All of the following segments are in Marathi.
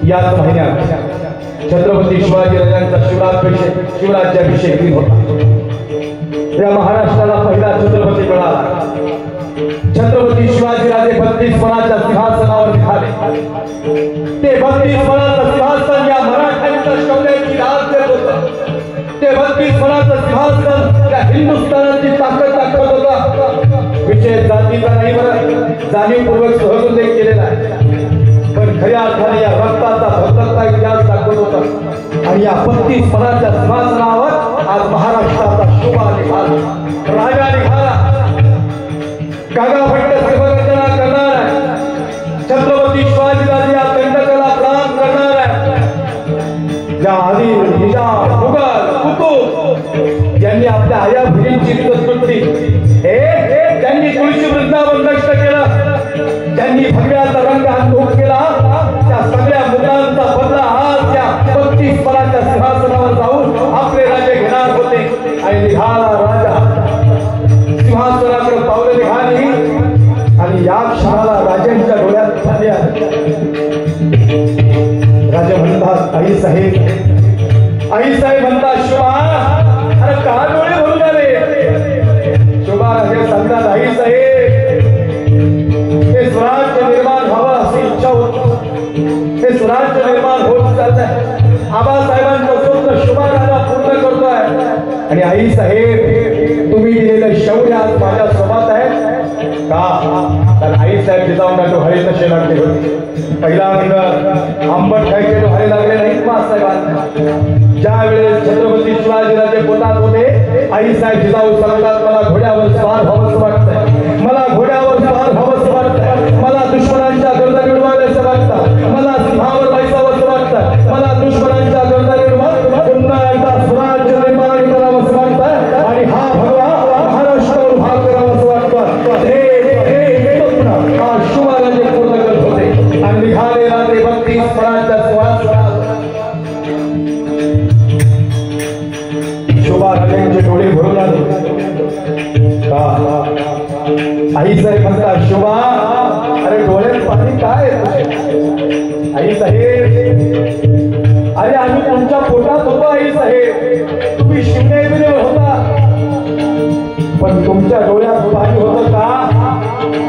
याच महिन्यात छत्रपती शिवाजी राजांचा शिवराज्याभिषेक दिन होता। या महाराष्ट्राला पहिला छत्रपती मिळाला। छत्रपती शिवाजी राजे 32 फळाच्या सिंहासनावर निघाले। ते 32 फळाचं सिंहासन या मराठ्यांच्या शौर्याची राज देत होतं। ते 32 फळाचं सिंहासन या हिंदुस्थानाची ताकद दाखवत होता। विशेष जातीचा नाही बरं, जाणीवपूर्वक सहजोल्लेख केलेला आहे, पण खऱ्या अर्थाने या रक्ताचा धगधगता इतिहास दाखवत होता। आणि या 32 फळाच्या सिंहासनावर आज महाराष्ट्राचा शोभा निघाला, राजा निघाला, गागाभट्ट सर्वगर्जना करणार आहे। छत्रपती शिवाजीराजे या दंडकाला प्रणाम करणार आहे। ज्या आदिल, निजाम, मुघल, कुतुब यांनी आपल्या आया भगिनींची तुटली, त्यांनी तुळशी वृंदावन नष्ट केलं, त्यांनी भगव्याचा रंग हातोड केला, त्या सगळ्या मुलांचा बदला आज त्या 32 फळाच्या सिंहासनावर जाऊन आपले राजे घेणार होते। आणि निघाला राजा, सिंहासनाकडे पावलं निघाली आणि या क्षणाला राजांच्या डोळ्यात पाणी आले। राजा म्हणतात आई साहेब, आई साहेब म्हणतात शोभा, अरे का डोळे भरून आले? शोभा राजे सांगतात आई साहेब, हे स्वराज्य निर्माण व्हावं अशी इच्छा होती, हे स्वराज्य निर्माण होत चाललंय, आबासाहेबांपासून तर शोभा राजा पूर्ण करतोय। आणि आई साहेब तुम्ही दिलेलं शौर्य आज माझ्या सोबत आहे का? तर आई साहेब जिजाऊंना डोहाळे तसे लागले होते। पहिला वर्ग आंबट खायचे डोहाळे लागले नाहीत साहेबांना। ज्या वेळेस छत्रपती शिवाजीराजे पोटात होते, आई साहेब जिजाऊ सांगतात मला घोड्यावर स्वार व्हावंसं वाटतंय, मला घोड्यावर स्वार व्हावंसं वाटतंय, मला दुश्मनांच्या गरजा मिळवाव्याचं वाटतं, मला सिंहावर बसावंसं वाटतं, मला दुश्मनांच्या गरजा मिळवून पुन्हा एकदा स्वराज्य निर्माण करावंसं वाटतं आणि हा भगवा महाराष्ट्रावर भाग करावंसं वाटतं। हे हा शिवराजे पूर्ण करत होते आणि निघाले राजे 32 फळाच्या सिंहासनावर। शोभा राजांचे डोळे भरून आले का? आई साहेब म्हणतात शोभा, अरे डोळ्यात पाणी काय? आई साहेब, अरे आम्ही तुमच्या पोटात होतो आई साहेब, तुम्ही शिवनेरीवर होता, पण तुमच्या डोळ्यात पाणी होतं का?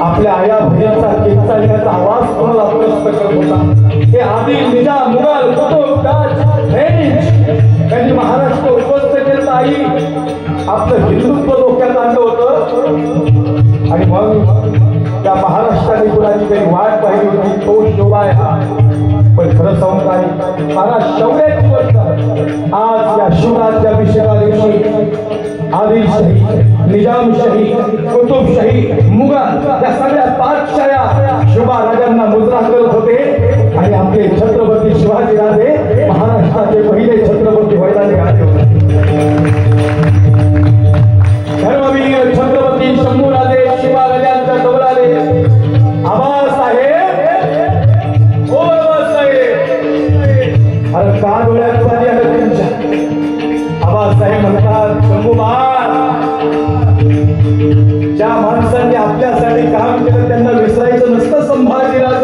आपल्या आया भगिनीचा किंचाळण्याचा आवाज कोणाला प्रश्न करत होता? हे आदिल, निजाम, मुघल, कुतुब, त्यांनी महाराष्ट्र उद्ध्वस्त केलं आई, आपलं हिंदुत्व डोक्यात आणलं होतं आणि मग त्या महाराष्ट्राने कुणाची काही वाट पाहिली होती, तो शोभा आहे। पण खरं सांगू काय, मला शौर्याची गोष्ट आज या शिवराज्याभिषेका दिवशी आदिलशाही, निजामशाही, कुतुबशाही, मुघल या सगळ्या पाचशाया शोभा राजांना मुद्रा करत होते आणि आपले छत्रपती शिवाजीराजे महाराष्ट्राचे पहिले छत्रपती व्हायला निघाले होते। धर्मवीर छत्रपती शंभूराजे शिवाराजांच्या डोळ्याले आबासाहेब, ओ आबासाहेब, अरे का डोळ्यात पाणी आलं तुमच्या? आबासाहेब म्हणतात शंभूबा, ज्या माणसांनी आपल्यासाठी काम केलं त्यांना विसरायचं नसतं संभाजीराज।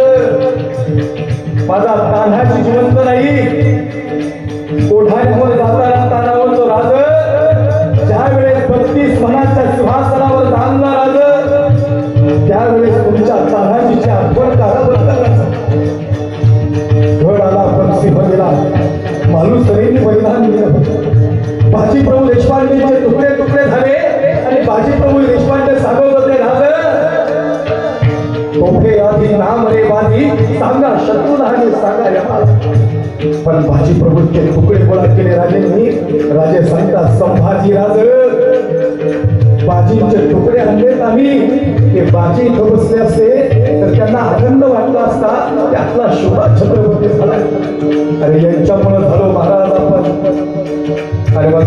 माझा तान्हाची जिवंत नाही, ओढ्यावर जाताना तानावर तो राज, ज्या वेळेस 32 फळाच्या सिंहासनावर जाणला राज, त्यावेळेस तुमच्या तान्हाची आठवण काढा। धड आला पण सिंह दिला, मालुसरेंनी बलिदान दिलं, बाजीप्रभू देशपांडेचे तुकडे तुकडे झाले आणि बाजीप्रभू देशपांडे सांगत होते राज, तोफे आधी नाम रे बाजी, सांगा शत्रूला आणि सांगा यमाला। पण बाजीप्रभूंचे तुकडे गोळा केले राजेंनी। राजे सांगतात संभाजीराज, बाजींचे तुकडे आणलेत आम्ही, ते बाजी इथं बसले असते तर त्यांना आनंद वाटला असता, त्यातला शोभा छत्रपती झाला। अरे यांच्यामुळे झालो महाराज आपण। अरे बघ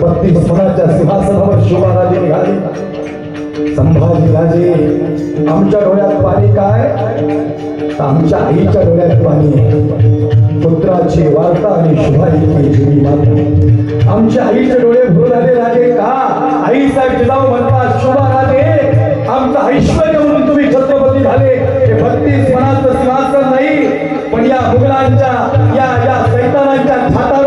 32 फळाच्या सिंहासनावर शोभाराजे निघाले। संभाजीराजे, आमच्या डोळ्यात पाणी काय? आमच्या आईच्या डोळ्यात पाणी, पुत्राची वार्ता आणि शुभाईची जुनी माता। आमच्या आईचे डोळे भरून आले राजे का? आई साहेब जिजाऊ म्हणतात शोभा राजे, आमचं ऐश्वर्य म्हणून तुम्ही छत्रपती झाले। हे 32 फळाचं सिंहासन नाही, पण या मुघलांच्या या सैतानाच्या छाता